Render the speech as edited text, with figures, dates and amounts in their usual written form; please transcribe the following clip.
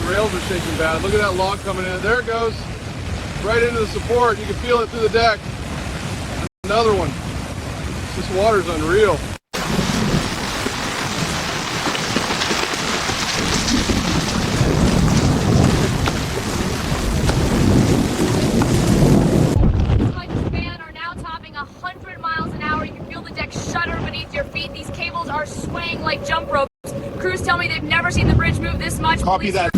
rails are shaking bad. Look at that log coming in. There it goes. Right into the support. You can feel it through the deck. Another one. This water's unreal. Are swaying like jump ropes. Crews tell me they've never seen the bridge move this much. Copy that.